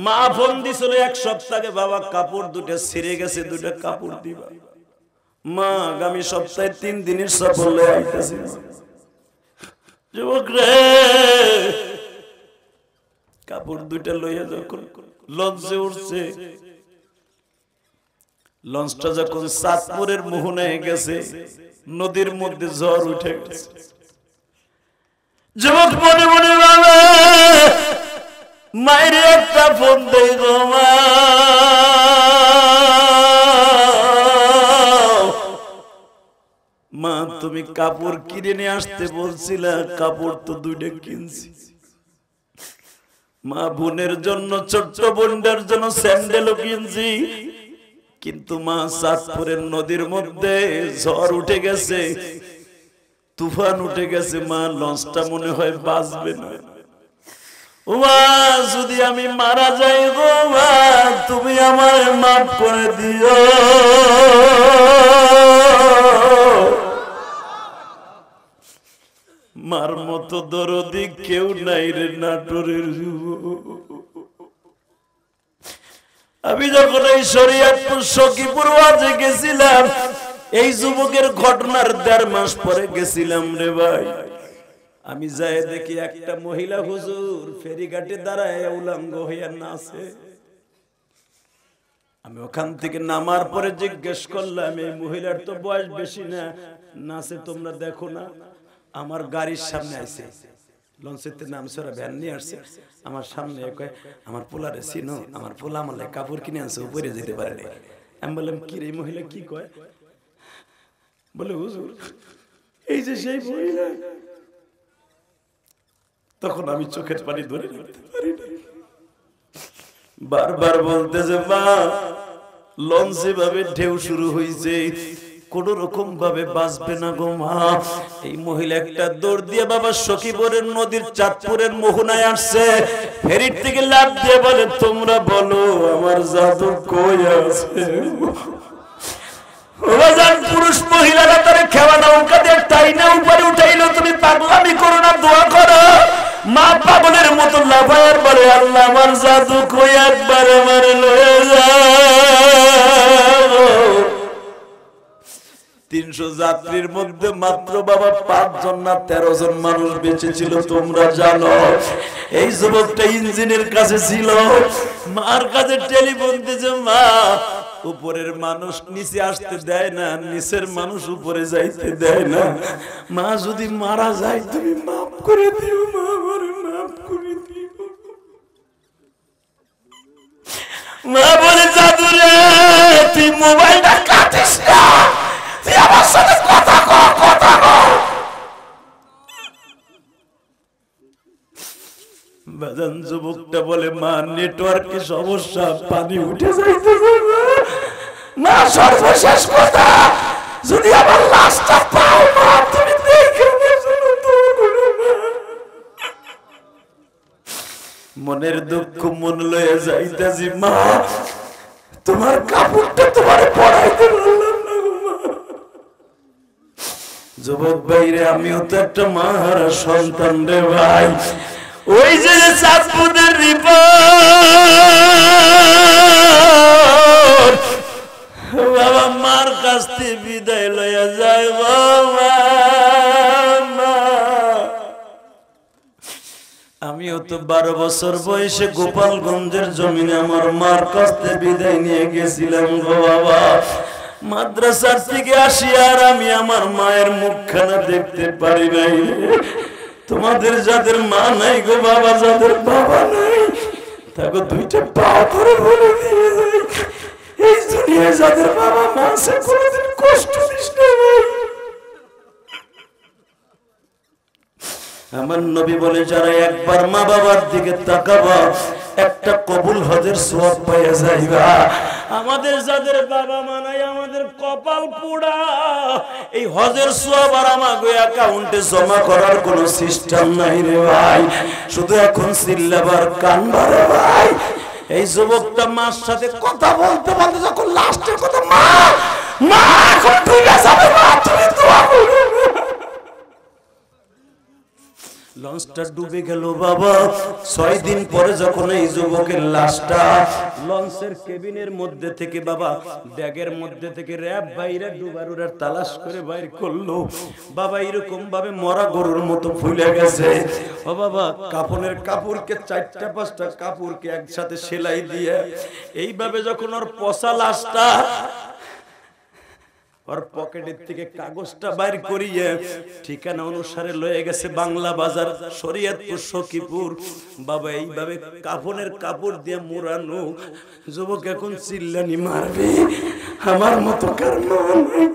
মা ফোন দিছিল এক সপ্তাহে, বাবা কাপড় দুটো ছিঁড়ে গেছে, দুটো কাপড় দিবা। মা আগামী সপ্তাহে 3 দিনের সফর লয়ে আইতাছি। যুবক রে, কাপড় দুইটা লইয়া যখন লঞ্চে উঠছে, লঞ্চটা যখন চাঁদপুরের মোহনায় গেছে, নদীর মধ্যে ঝড় উঠে গেছে। যুবক মনে মনে ভাবে, মায়ের একটা ফোন দেই গো মা, মা তুমি কাপড় কিনে নিয়ে আসতে বলছিলা, কাপড় তো দুইটা কিনছি। মা বোনের জন্য, ছোট্ট বোনটার জন্য স্যান্ডেলও কিনছি, কিন্তু মা চাঁদপুরের নদীর মধ্যে ঝড় উঠে গেছে, তুফান উঠে গেছে, মা লঞ্চটা মনে হয় বাঁচবে না। ও মা, যদি আমি মারা যাই গো মা, তুমি আমায় মাফ করে দিও। মার মতো দরদি কেউ নাই রে নাটোরের যুবক। আমি যখন এই শরীয়তপুর সখীপুর ওয়াজে গেছিলাম, এই যুবকের ঘটনার 1.5 মাস পরে গেছিলাম রে ভাই। আমি যাই দেখি একটা মহিলা হুজুর ফেরিঘাটে দাঁড়ায় উলঙ্গ হইয়া নাচে। আমি ওখান থেকে নামার পরে জিজ্ঞেস করলাম, এই মহিলার তো বয়স বেশি না, নাচে তোমরা দেখো না? আমার গাড়ির সামনে আইছে, লঞ্চেতে নামছে, ওরা ভ্যান নিয়ে আসছে, আমার সামনে কয়, আমার পোলারে চিনো? আমার পোলা আমার কাপড় কিনে আনছে, উপরে যেতে পারে না। আমি বললাম, কি রে মহিলা কি কয়? বলে, হুজুর এই যে সেই মহিলা। তখন আমি চোখের পানি ধরে রাখতে পারি না, বারবার বলতেছে, মা লঞ্চে ভাবে ঢেউ শুরু হয়েছে, কোন রকম ভাবে বাঁচবে না গো মা। এই মহিলা একটা দৌড় দিয়ে বাবা সখীপুরের নদীর চাঁদপুরের মোহনায় আসছে, ফেরির থেকে লাফ দিয়ে বলে, তোমরা বলো আমার জাদু কই আছে? পুরুষ মহিলারা তারা খেওয়া নৌকা দিয়ে টাইনা উপরে উঠাইলো, তুমি পাগলামি করো না, দোয়া করো। মা পাগলের মতো লাফায়ার বলে, আল্লাহ আমার জাদু কই, একবার আমার লয়ে যাও। 300 যাত্রীর মধ্যে মাত্র বাবা 5 জন না 13 জন মানুষ বেঁচে ছিল, তোমরা জানো। এই যুবকটা ইঞ্জিনের কাছে ছিল, মার কাছে টেলিফোন দিয়েছে, মা উপরের মানুষ নিচে আসতে দেয় না, নিচের মানুষ উপরে যাইতে দেয় না, মা যদি মারা যায় তুমি মাফ করে দিও, মা আমার মাফ করে দিও। মা বলে, জাদু রে তুই মোবাইলটা কাটিস না, তুই আমার সাথে কথা কর, কথা কর। বাজান যুবকটা বলে, মা নেটওয়ার্কে সমস্যা, পানি উঠে যাইতেছে। মা সর্বশেষ কথা, যদি আমার লাশটা পাও মা, তুমি দেখে মনের দুঃখ মন লয়ে যাইতেছি, মা তোমার কাপড়টা তোমার পড়াইতে পারলাম না গো মা। যুবক ভাইরে, আমিও তো একটা মাহারা সন্তান রে ভাই। ওই যে চাঁদপুরের রিপোর্ট, বাবা মার কাছ থেকে বিদায় লইয়া যায় বাবা। আমিও তো 12 বছর বয়সে গোপালগঞ্জের জমিনে আমার মার কাছ থেকে বিদায় নিয়ে গেছিলাম গো বাবা। মাদ্রাসার থেকে আসি আর আমি আমার মায়ের মুখখানা দেখতে পারি নাই। তোমাদের যাদের মা নাই গো বাবা, যাদের বাবা নাই, তাকে 2টা পা ধরে বলে দিয়ে যাই, এই দুনিয়ায় যাদের বাবা মা আছে কোনোদিন কষ্ট দিস না। আমার নবী বলে, যারা একবার মা বাবার দিকে তাকাবা একটা কবুল হজের সওয়াব পাইয়া যাইবা। আমাদের যাদের বাবা মা নাই, আমাদের কপাল পোড়া। এই হজের সওয়াব আর আমাগো অ্যাকাউন্টে জমা করার কোনো সিস্টেম নাই রে ভাই, শুধু এখন চিল্লাবার কান্না রে ভাই। এই যুবকটা মার সাথে কথা বলতে বলতে যখন লাস্টের কথা, মা মা এখন ঠিক আছে, মা তুমি দোয়া করো। লঞ্চটা ডুবে গেল বাবা। 6 দিন পরে যখন এই যুবকের লাশটা লঞ্চের কেবিনের মধ্যে থেকে বাবা ব্যাগের মধ্যে থেকে র‍্যাব বাইরে ডুবারুরা তালাশ করে বাইর করলো বাবা, এরকম ভাবে মরা গরুর মতো ফুলে গেছে। ও বাবা, কাফনের কাপড়কে 4টা 5টা কাপড়কে একসাথে সেলাই দিয়ে এইভাবে যখন ওর পচা লাশটা ওর পকেটের থেকে কাগজটা বাইর করিয়ে ঠিকানা অনুসারে লয়ে গেছে বাংলা বাজার, শরীয়তপুর, সখীপুর। বাবা এইভাবে কাফনের কাপড় দিয়ে মোড়ানো যুবক এখন চিল্লানি মারবে, আমার মতো কার মা নাই।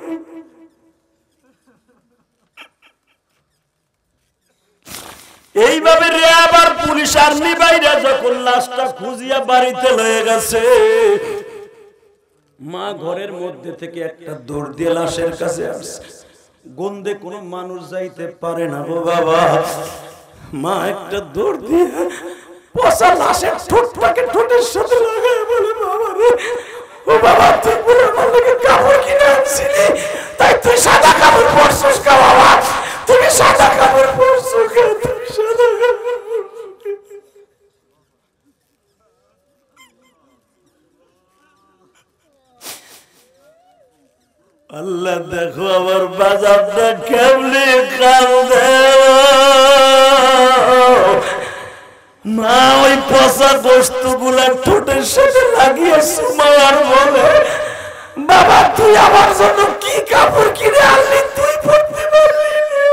এইভাবে র‍্যাব আর পুলিশ আর্মি বাইরে যখন লাশটা খুঁজিয়া বাড়িতে লয়ে গেছে, মা ঘরের মধ্যে থেকে একটা দৌড় দিয়ে লাশের কাছে আসছে। গন্ধে কোনো মানুষ যাইতে পারে না গো বাবা। মা একটা দৌড় দিয়ে পচা লাশের ঠোঁটটাকে ঠোঁটের সাথে লাগায় বলে, বাবা রে, ও বাবা, তুই বলে আমার লাগে কাপড় কিনে আনছিলি, তাই তুই সাদা কাপড় পরছিস কা বাবা? তুমি সাদা কাপড় পরছো কা? তুমি সাদা কাপড় আল্লাহ দেখো আমার বাজারটা কেমনে কান্দে। মা ওই পচা বস্তুগুলা ঠোঁটের সাথে লাগিয়ে সুমার বলে, বাবা তুই আমার জন্য কি কাপড় কিনে আনলি, তুই পরতে পারলি না।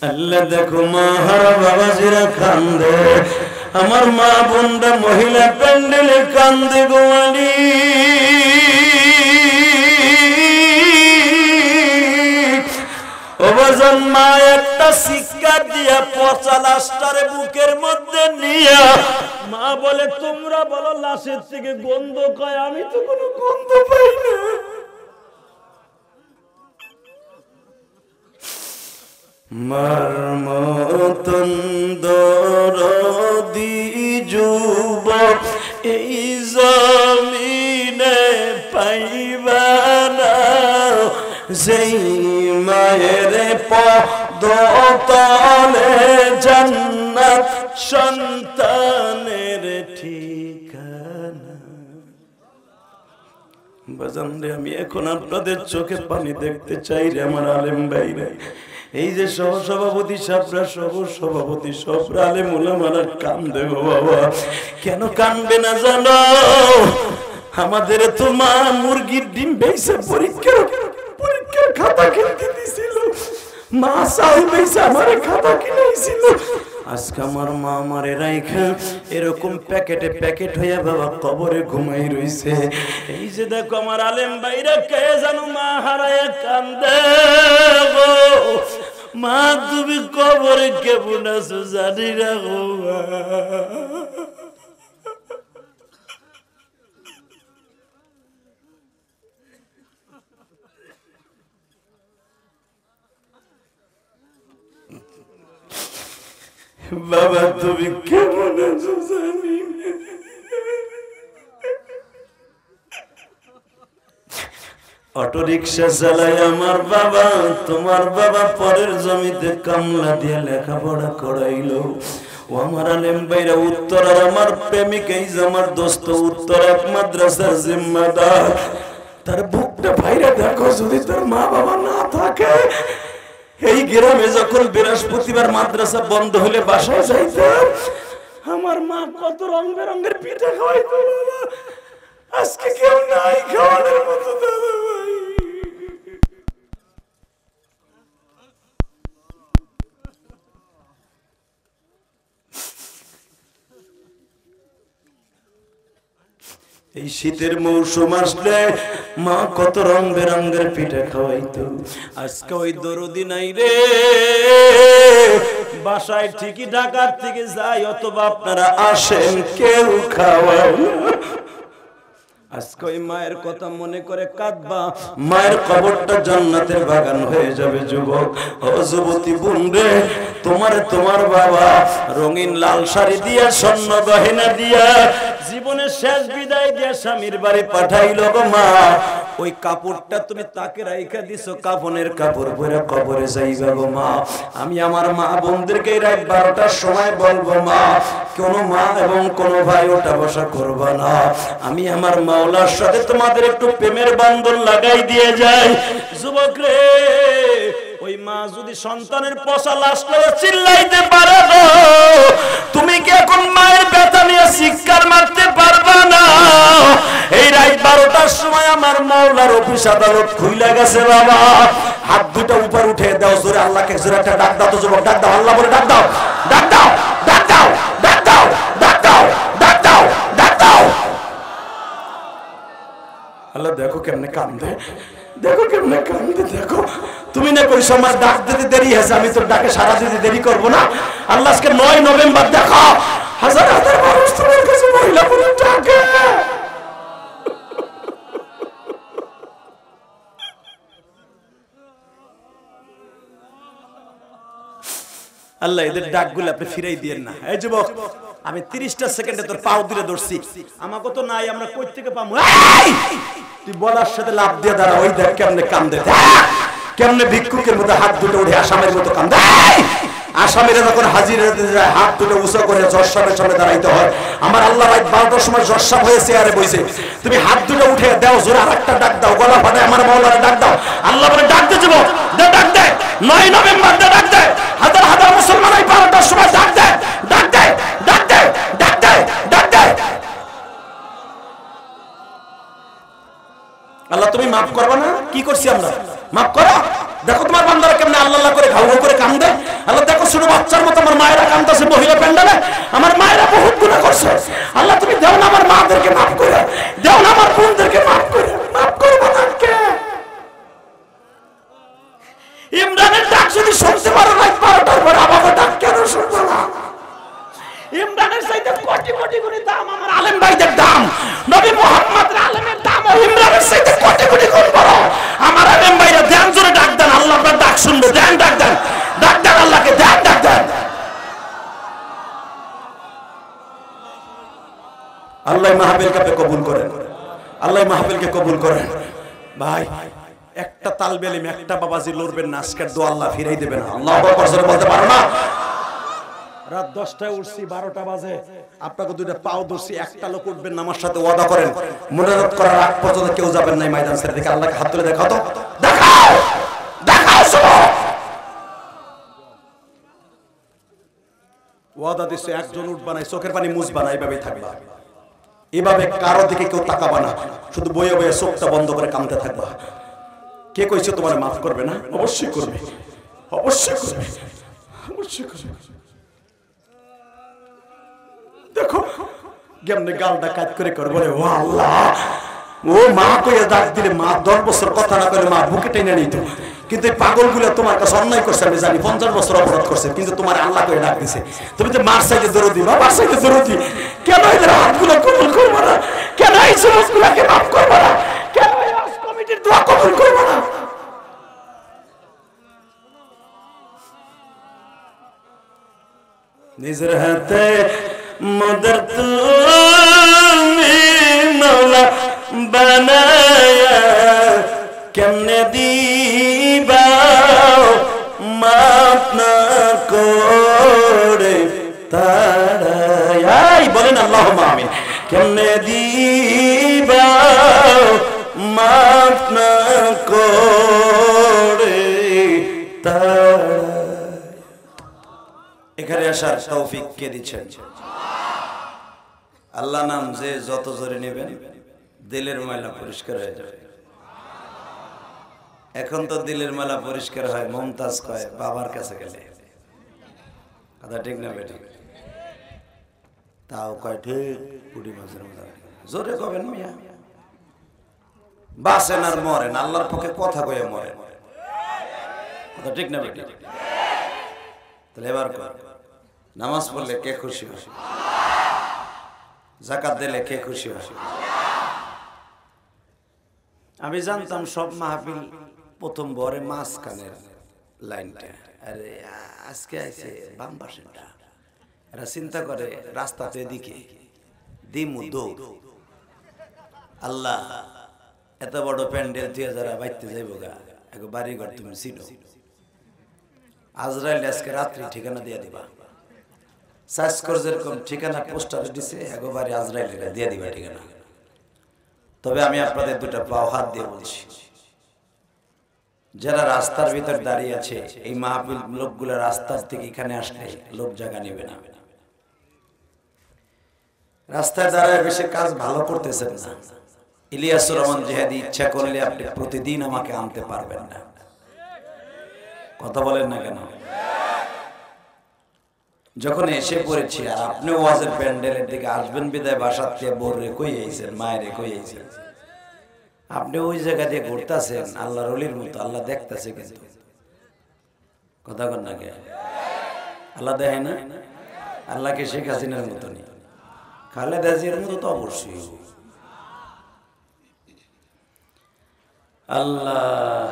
আল্লাহ দেখো মা হারা বাবাজিরা কান্দে, আমার মা বোনরা মহিলা প্যান্ডেলে কান্দে গোয়ালি। ওবাজন মা একটা শিক্ষা দিয়া পচা লাশটারে বুকের মধ্যে নিয়া মা বলে, তোমরা বলো লাশের থেকে গন্ধ কয়, আমি তো কোনো গন্ধ পাই না। মার মতন দরদি যুবক এই জমিনে পাইবা না, যেই মায়ের পদতলে জান্নাত সন্তানের ঠিকানা। বাজান রে, আমি এখন আপনাদের চোখে পানি দেখতে চাই রে আমার আলেম ভাইরা। এই যে সহসভাপতি সাবরা, সভাপতি সবরা আলেম ওলামারা কান্দে গো বাবা। কেন কান্দবে না জানো? আমাদের তো মা মুরগির ডিম বেইছে পরীক্ষার খাতা কিনতে দিছিল, মা চাল বেইছে আমারে খাতা কিনাইছিল। আজকে আমার মা আমারে রাইখা এরকম প্যাকেটে প্যাকেট হইয়া বাবা কবরে ঘুমাই রইছে। এই যে দেখো আমার আলেম ভাইরা কে জানো মা হারায় কান্দে গো। মা তুমি কবরে কেমন আছো জানি না গো। বাবা তুমি কেমন আছো জানি না। অটো রিক্সা চালায় আমার বাবা, তোমার বাবা পরের জমিতে কামলা দিয়ে লেখাপড়া করাইলো। ও আমার আলেম ভাইরা, উত্তরার আমার প্রেমিক, এই যে আমার দোস্ত উত্তর এক মাদ্রাসার জিম্মাদার, তার বুকটা ভাইরা দেখো, যদি তার মা বাবা না থাকে। এই গ্রামে যখন বৃহস্পতিবার মাদ্রাসা বন্ধ হলে বাসায় যাইতাম, আমার মা কত রং বেরঙের পিঠা খাওয়াইতো বাবা। আজকে কেউ নাই খাওয়ানোর মতো দাদা ভাই। এই শীতের মৌসুম আসলে মা কত রং বেরঙের পিঠা খাওয়াইতো। আজকে ওই দরদি নাই রে, বাসায় ঠিকই ঢাকার থেকে যাই, অথবা আপনারা আসেন, কেউ খাওয়াও। আজকে ওই মায়ের কথা মনে করে কাঁদবা, মায়ের কবরটা জান্নাতের বাগান হয়ে যাবে। যুবক ও যুবতী বোন রে, তোমার বাবা রঙিন লাল শাড়ি দিয়া, স্বর্ণ গয়না দিয়া, জীবনের শেষ বিদায় দিয়া স্বামীর বাড়ি পাঠাইলো গো মা। ওই কাপড়টা তুমি তাকে রাইখা দিছো, কাফনের কাপড় পরে কবরে যাইবা গো মা। আমি আমার মা বোনদেরকে রাত 12টার সময় বলবো, মা কোনো মা এবং কোনো ভাই ওটা বসা করবা না। আমি আমার মাওলার সাথে তোমাদের একটু প্রেমের বন্ধন লাগাই দিয়ে যাই। যুবক রে, ওই মা যদি সন্তানের পচা লাশটা চিল্লাইতে পারে গো, তুমি কি এখন মায়ের ব্যথা নিয়ে চিৎকার মারতে পারবা না? এই রাত 12টার সময় আমার মাওলার অফিস আদালত খুইলা গেছে বাবা। হাত দুটো উপর উঠে দাও, জোরে আল্লাহকে জোরে একটা ডাক দাও তো যুবক, ডাক দাও, আল্লাহ বলে ডাক দাও, ডাক দাও, ডাক দাও, ডাক দাও, ডাক দাও, ডাক দাও, ডাক দাও। আল্লাহ দেখো কেমনে কান্দে, দেখো কেমনে কান্দে, দেখো। তুমি না কোন সময় ডাক দিতে দেরি হয়েছে, আমি তো ডাকে সারা দিতে দেরি করবো না। আল্লাহ আজকে 9 নভেম্বর দেখো হাজার হাজার মানুষ তোমার কাছে মহিলা বলে ডাকে। আল্লাহ এদের ডাকগুলো আপনি ফিরাই দিয়েন না। এই যুবক, আমি 30টা সেকেন্ডে তোর পাও দিলে ধরছি, আমাকে তো নাই, আমরা কই থেকে পাবো? তুই বলার সাথে লাভ দিয়ে দাঁড়া, ওই দেখ কেমনে কান্দে, কেমনে ভিক্ষুকের মতো হাত দুটো উঠে আসামের মতো কান্দে। আসামিরা যখন হাজির যায়, হাত দুটো উঁচু করে জজ সাহেবের সামনে দাঁড়াইতে হয়। আমার আল্লাহ রাত 12টার সময় জজ সাহেব হয়ে চেয়ারে বইছে, তুমি হাত দুটো উঠে দাও, জোরে আরেকটা ডাক দাও, গলা ফাটে আমার মাওলারে ডাক দাও। আল্লাহ বলে ডাক দে যুবক, দে ডাক দে, 9 নভেম্বর দে ডাক দে। হাজার হাজার মুসলমান এই 12টার সময় ডাক দে, ডাক দে, ডাক দে, ডাক দে, ডাক দে। আল্লাহ তুমি মাফ করবা না? কি করছি আমরা? মাফ করো। দেখো তোমার বান্দারা কেমনে আল্লাহ আল্লাহ করে ঘাউ ঘাউ করে কান্দে। আল্লাহ দেখো ছোট বাচ্চার মতো আমার মায়েরা কান্দতেছে মহিলা প্যান্ডেলে, আমার মায়েরা বহুত গুনাহ করছে। আল্লাহ তুমি দাও না আমার মাদেরকে মাফ করে, দাও না আমার বোনদেরকে মাফ করে, মাফ করবো না কে? ইমরানের ডাক যদি শুনতে পারো রাত 12টার পর, আমাকে ডাক কেন শুনবো না? ইমরানের চাইতে কোটি কোটি গুণ দাম আমার আলেম ভাইদের দাম, নবী মুহাম্মদের আলেমের দাম ইমরানের চাইতে কোটি কোটি গুণ বড়। আমার আলেম ভাইরা ধ্যান জোরে ডাক দেন, আল্লাহ আপনার ডাক শুনবে। ধ্যান ডাক দেন, ডাক দেন আল্লাহকে, ধ্যান ডাক দেন। আল্লাহ মাহফিলকে কবুল করেন, আল্লাহ মাহফিলকে কবুল করেন। ভাই একটা তালবেলিম, একটা বাবাজি লড়বেন না, আজকের দোয়া আল্লাহ ফিরাই দেবেন। আল্লাহু আকবার জোরে বলতে পারো না? রাত 10টায় উঠছি, 12টা বাজে, আপনাকে দুইটা পাও ধরছি, একটা লোক উঠবেন না আমার সাথে, ওয়াদা করেন মুনাজাত করার আগ পর্যন্ত কেউ যাবেন না এই ময়দান ছেড়ে। দেখে আল্লাহকে হাত তুলে দেখাও তো, দেখাও, দেখাও। শুনো, ওয়াদা দিছে একজন উঠবা না, চোখের পানি মুছবা না, এইভাবেই থাকবা। এভাবে কারো দিকে কেউ তাকাবা না, শুধু বয়ে বয়ে চোখটা বন্ধ করে কাঁদতে থাকবা। কে কইছে তোমার মাফ করবে না? অবশ্যই করবে, অবশ্যই করবে, অবশ্যই করবে। দেখো কেমনে গালটা কাজ করে বলে, ও আল্লাহ, ও মা কইয়া ডাক দিলে মা 10 বছর কথা না কইলে মা বুকে টেনে নিত। কিন্তু এই পাগলগুলো তোমার কাছে অন্যায় করছে, আমি জানি 50 বছর অপরাধ করছে, কিন্তু তোমার আল্লাহ কইয়া ডাক দিছে। তুমি তো মার সাইডে দরদি, বাবার সাইডে দরদি, কেন এদের হাতগুলো কবুল করবো না? কেন এই সমস্তগুলোকে মাফ করবো না? কেন এই আজ কমিটির দোয়া কবুল করবো না? নিজের হাতে মদর তুমি মৌলা বানায়া কেমনে দিবা মাফ না করে তারাই বলেন আল্লাহুম্মা আমিন। কেমনে দিবা মাফ না করে তারাই। এখানে আসার তৌফিক কে দিচ্ছেন? আল্লাহ নাম যে যত জোরে নেবেন দিলের ময়লা পরিষ্কার হয়ে যাবে। এখন তো দিলের ময়লা পরিষ্কার হয় মমতাজ কয় বাবার কাছে গেলে, কথা ঠিক না বেটি? তাও কয় ঠিক, পুটি মাছের মতো জোরে কবেন মিয়া, বাসেন আর মরেন, আল্লাহর পক্ষে কথা কয়ে মরেন, কথা ঠিক না বেটি? তাহলে এবার নামাজ পড়লে কে খুশি হয়? যাকাত দিলে কে খুশি হয়? আমি জানতাম সব মাহফিল প্রথম বরে মাঝখানের লাইনটা, আরে আজকে আছে বাম পাশেটা। এরা চিন্তা করে রাস্তা তো এদিকে, দিমু দৌড়। আল্লাহ এত বড় প্যান্ডেল তুই যারা বাইতে যাইব গা, এক বাড়ি ঘর তুমি চিনো। আজরাইল আজকে রাত্রি ঠিকানা দিয়ে দিবা, সার্চ করে যেরকম ঠিকানা পোস্টারে দিছে একবারে আজরাইল দিয়ে দিবা ঠিকানা। তবে আমি আপনাদের দুটো পাও হাত দিয়ে বলছি, যারা রাস্তার ভিতর দাঁড়িয়ে আছে, এই মাহফিল লোকগুলো রাস্তার থেকে এখানে আসলে লোক জায়গা নেবে না। রাস্তায় দাঁড়ায় বেশি কাজ ভালো করতেছেন না। ইলিয়াসুর রহমান জিহাদি ইচ্ছা করলে আপনি প্রতিদিন আমাকে আনতে পারবেন না। কথা বলেন না কেন? যখন এসে পড়েছি আর আপনি ওয়াজের প্যান্ডেলের দিকে আসবেন বিদায় বাসার থেকে বোরে কই আইছেন, মায়েরে কই আইছেন, আপনি ওই জায়গা দিয়ে ঘুরতেছেন আল্লাহর ওলির মতো। আল্লাহ দেখতেছে কিন্তু, কথা কন না কে? আল্লাহ দেখে না? আল্লাহকে শেখ হাসিনার মতো নেই, খালেদা জিয়ার মতো তো অবশ্যই। আল্লাহ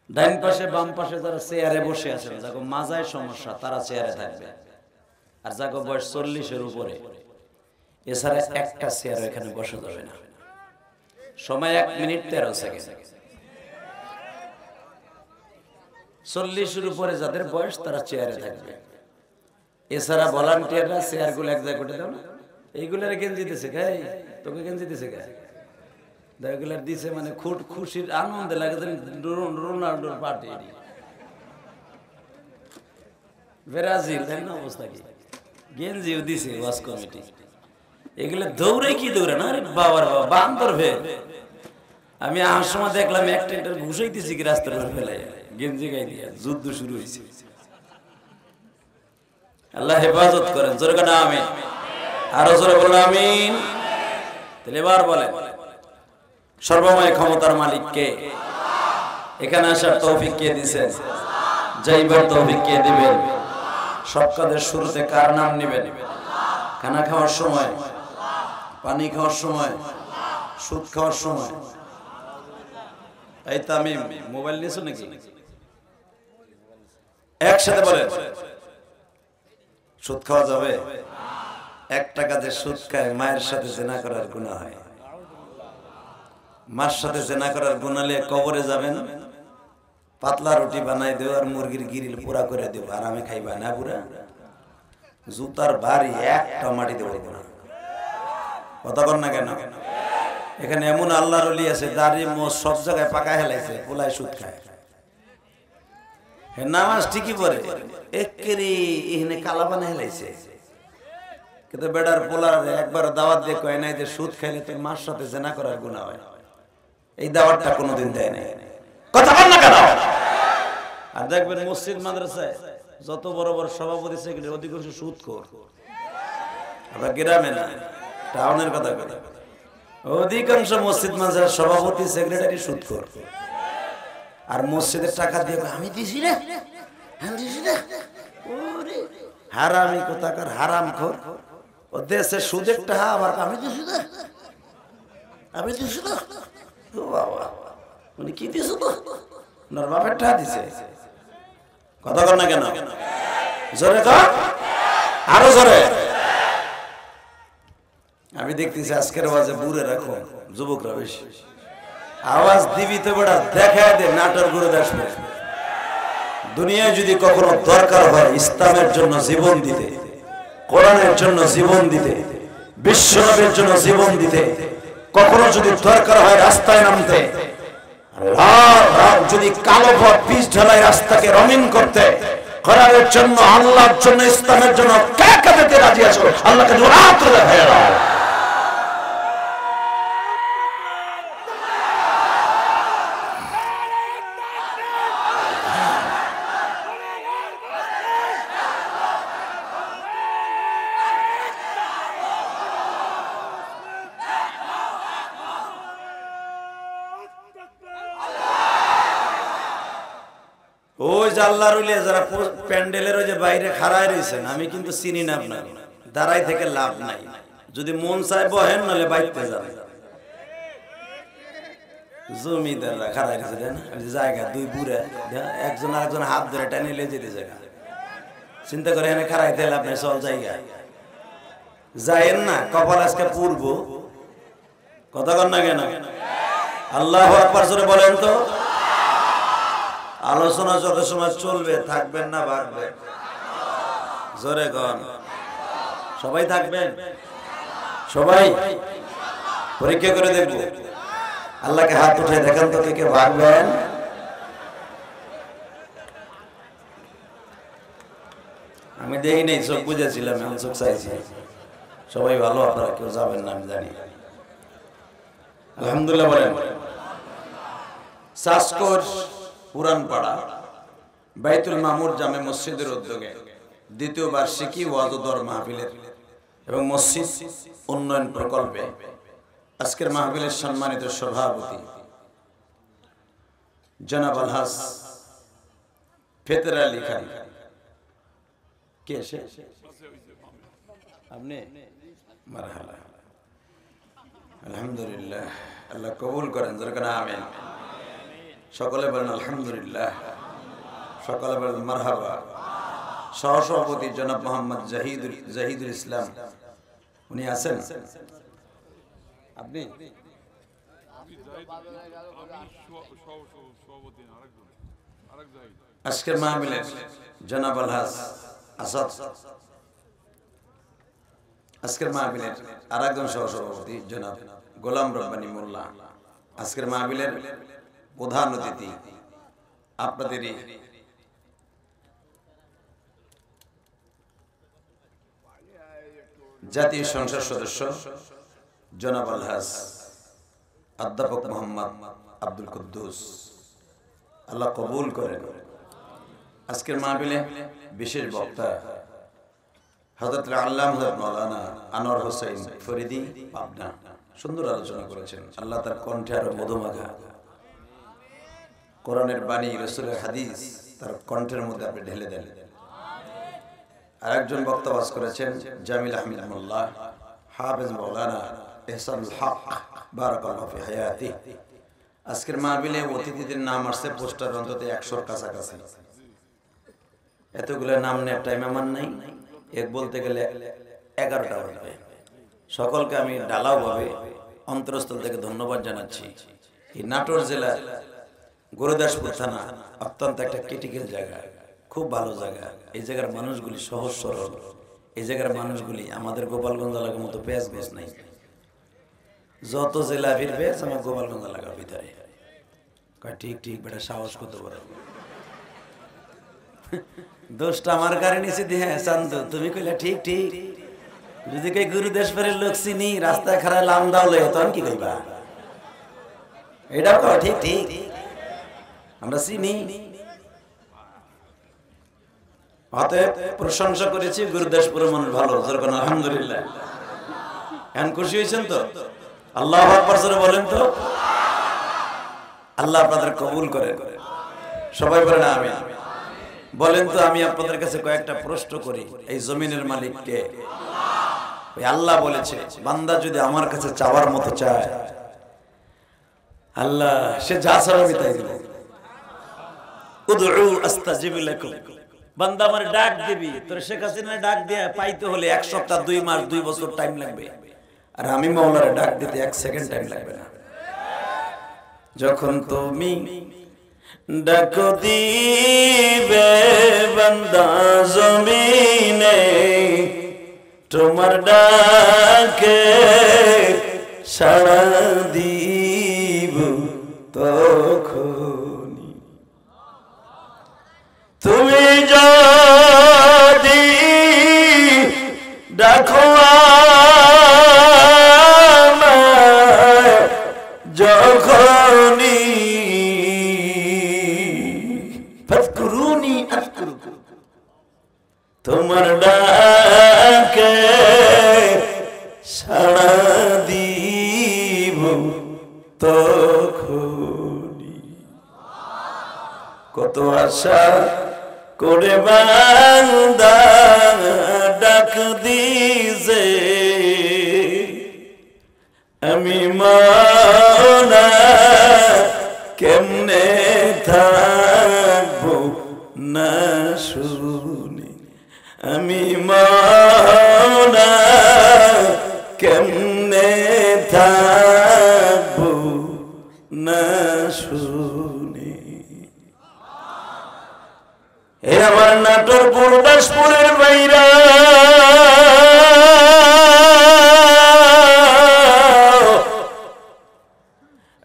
ডাইন পাশে বাম পাশে যারা চেয়ারে বসে আছেন, যাকে মাজায় সমস্যা তারা চেয়ারে থাকবে, আর যাকে বয়স 40-এর উপরে এছাড়া একটা চেয়ার এখানে বসে যাবে না। সময় 1 মিনিট 13 সেকেন্ড। 40-এর উপরে যাদের বয়স তারা চেয়ারে থাকবে। এছাড়া ভলান্টিয়াররা চেয়ারগুলো এক জায়গায় করে দাও না। এইগুলার গেঞ্জি দিছে গাই, তোকে গেঞ্জি দিছে গাই, এগুলার দিছে মানে খুশির আনন্দে লাগে রোনাল্ডোর পার্টি। ব্রাজিল তাই না অবস্থা কি, গেঞ্জিও দিছে ওয়াজ কমিটি। এগুলো দৌড়ে কি দৌড়ে না, বাবার বাবা বান্দর ভেদ। আমি আসার সময় দেখলাম একটা ঘুষাইতেছি কি রাস্তার উপর ফেলে, গেঞ্জি গাই দিয়া যুদ্ধ শুরু হয়েছে। আল্লাহ হেফাজত করেন, জোরে কাটা আমিন, আরো জোরে বলো আমিন। তাহলে এবার বলেন, সর্বময় ক্ষমতার মালিক কে? এখানে আসার তৌফিক কে দিবেন? যাইবার তৌফিক কে দিবেন? সব কাজের শুরুতে কার নাম নেবেন? খানা খাওয়ার সময়, পানি খাওয়ার সময়, সুদ খাওয়ার সময়। এই তামিম মোবাইল নিয়েছো নাকি? একসাথে বলেন, সুদ খাওয়া যাবে? 1 টাকাতে সুদ খায় মায়ের সাথে জেনা করার গুনাহ হয়। মার সাথে জেনা করার গুনাহ নিয়ে কবরে যাবেন, পাতলা রুটি বানাই দেব আর মুরগির গিরিল পুরা করে দেব, আর আমি খাইবা না পুরা। জুতার বাড়ি একটা মাটি দেব না। কথা বল না কেন? এখানে এমন আল্লাহর ওলি আছে দাড়ি মোছ সব জায়গায় পাকা হেলাইছে, পোলায় সুদ খায়। নামাজ ঠিকই পড়ে, একেরে এখানে কালা বানা হেলাইছে, কিন্তু বেটার পোলার একবার দাওয়াত দিয়ে কয় নাই যে সুদ খাইলে তোর মার সাথে জেনা করার গুনাহ হয়। এই দাওয়াতটা কোনোদিন দেয় নাই। কথা বল না কেন? আর দেখবেন মসজিদ মাদ্রাসায় যত বড় বড় সভাপতি সেক্রেটারি অধিকাংশ সুদখোর। আমরা গ্রামে না, টাউনের কথা কথা, অধিকাংশ মসজিদ মাদ্রাসার সভাপতি সেক্রেটারি সুদখোর। আর মসজিদের টাকা দিয়ে আমি দিছি রে, আমি দিছি রে, ওরে হারামি কোথাকার হারামখোর। ও দেশে সুদের টাকা আবার আমি দিছি রে, আমি দিছি না। ও বাবা, উনি কি দিছো তো? ওনার বাপের টাকা দিছে। কথা বল না কেন? জোরে কর, আরো জোরে। আমি দেখতেছি আজকের আওয়াজে বুড়ে রাখো, যুবকরা বেশি আওয়াজ দিবি তো বেটা দেখায় দে, নাটোর ঘুরে আসবে। দুনিয়ায় যদি কখনো দরকার হয় ইসলামের জন্য জীবন দিতে, কোরআনের জন্য জীবন দিতে, বিশ্বনবীর জন্য জীবন দিতে, কখনো যদি দরকার হয় রাস্তায় নামতে, যদি কালো পথ পিচ ঢালাই রাস্তাকে রঙিন করতে, কোরআনের জন্য, আল্লাহর জন্য, ইসলামের জন্য কে কে দিতে রাজি আছো? আল্লাহকে জোরে হাত তুলে দেখায় দাও। ওই যে আল্লাহর ওলি যারা প্যান্ডেলের ওই যে বাইরে খাড়ায় রয়েছেন, আমি কিন্তু চিনি না আপনাকে, দাঁড়াই থেকে লাভ নাই। যদি মন চায় বহেন, নাহলে বাইতে যান। জমিদাররা খারাপ ছিলেন জায়গা দুই বুড়া একজন আরেকজন হাত ধরে টানিলে যেতে জায়গা চিন্তা করে এনে খারাইতে এলে আপনি সব জায়গা যায়েন না কপাল আজকে পূর্ব কথা কন না কেন আল্লাহু আকবার জোরে বলেন তো আলোচনা যত সময় চলবে থাকবেন না ভাগবেন জোরে কন সবাই থাকবেন সবাই পরীক্ষা করে দেখব আল্লাহকে হাত উঠে দেখেন তো কে ভাগবেন আমি দেখি নেই চোখ বুঝেছিলাম আমি চোখ চাইছি সবাই ভালো আপনারা কেউ যাবেন না আমি জানি আলহামদুলিল্লাহ বলেন সাসকোর পুরান পাড়া বাইতুল মামুর জামে মসজিদের উদ্যোগে দ্বিতীয় বার্ষিকী ওয়াজ ও দর মাহফিলের এবং মসজিদ উন্নয়ন প্রকল্পে আজকের মাহফিলের সম্মানিত সভাপতি জনাব আলহাজ ফেতের আলী খান কে সে আপনি মারহাবা আলহামদুলিল্লাহ আল্লাহ কবুল করেন যেরকম আমিন সকলে বলেন আলহামদুলিল্লাহ সকলে বলেন মারহাবা সহসভাপতি জনাব মোহাম্মদ জাহিদুল ইসলাম উনি আছেন আপনি আজকের মাহফিলের জনাব আলহাজ আসাদ আজকের মাহফিলের আরেকজন সহসভাপতি জনাব গোলাম রব্বানী মোল্লা আজকের মাহফিলের প্রধান অতিথি আপনাদেরই জাতীয় সংসদ সদস্য জনাব আলহাজ অধ্যাপক মোহাম্মদ আব্দুল কুদ্দুস আল্লাহ কবুল করেন আজকের মাহফিলে বিশেষ বক্তা হযরত আল্লামা মাওলানা আনোয়ার হোসেন ফরিদি পাবনা সুন্দর আলোচনা করেছেন আল্লাহ তার কণ্ঠে আরো মধুমাখা কোরআনের বাণী রাসূলের হাদিস তার কণ্ঠের মধ্যে আপনি ঢেলে দেন আরেকজন বক্তা ওয়াজ করেছেন জামিল আহমেদ মোল্লা হাফেজ মাওলানা ইহসানুল হক বারাকাল্লাহু ফি হায়াতি আজকের মাহফিলে অতিথিদের নাম আসছে পোস্টার অন্তত 100 এর কাছাকাছি এতগুলো নাম নেওয়ার টাইম আমার নাই এক বলতে গেলে 11টা হবে সকলকে আমি ডালাও ভাবে অন্তরস্থল থেকে ধন্যবাদ জানাচ্ছি এই নাটোর জেলার গুরুদাসপুর থানা অত্যন্ত একটা ক্রিটিক্যাল জায়গা খুব ভালো জায়গা এই জায়গার মানুষগুলি সহজ সরল এই জায়গার মানুষগুলি আমাদের গোপালগঞ্জ এলাকার মতো পেঁয়াজ বেশ নাই যত জেলা ফিরবে আমার গোপালগঞ্জ এলাকার ভিতরে ঠিক ঠিক বেটা সাহস করতে পারো দোষটা আমার কারণে নিচে দিয়ে চান্দু তুমি কইলা ঠিক ঠিক যদি কই গুরুদেশপুরের লোক চিনি রাস্তায় খারাপ লাম দাও লই তখন কি কইবা এটা কও ঠিক ঠিক আমরা চিনি অতএব প্রশংসা করেছি গুরুদেশপুরের মানুষ ভালো যেরকম আলহামদুলিল্লাহ এখন খুশি হয়েছেন তো আল্লাহু আকবার জোরে বলেন তো আল্লাহ আপনাদের কবুল করে সবাই বলেন আমিন বলেন তো আমি আপনাদের কাছে কয়েকটা প্রশ্ন করি এই জমিনের মালিক কে ওই আল্লাহ বলেছে বান্দা যদি আমার কাছে চাওয়ার মতো চায় আল্লাহ সে যা চাবে আমি তাই দেব উদউ আস্তাজিব লাকুম বান্দা আমার ডাক দিবি তোর শেখ হাসিনা ডাক দেয়া পাইতে হলে 1 সপ্তাহ 2 মাস 2 বছর টাইম লাগবে আর আমি মাওলারে ডাক দিতে 1 সেকেন্ড টাইম লাগবে না যখন তুমি ডাক দিবে বান্দা জমিনে তোমার ডাকে সাড়া দিব তখনই তুমি যদি ডাকো আমায় যখনই ফাজকুরুনি আযকুরুকুম তোমার ডাকে সাড়া দিব তখনই কত আশা করে বান্দা ডাক দিছে আমি মাওলা থাকবো না শুনি, আমি মওলা কেমনে থাকবো না শুনি। এ আমার নাটোর গুরদাসপুরের বাইরা,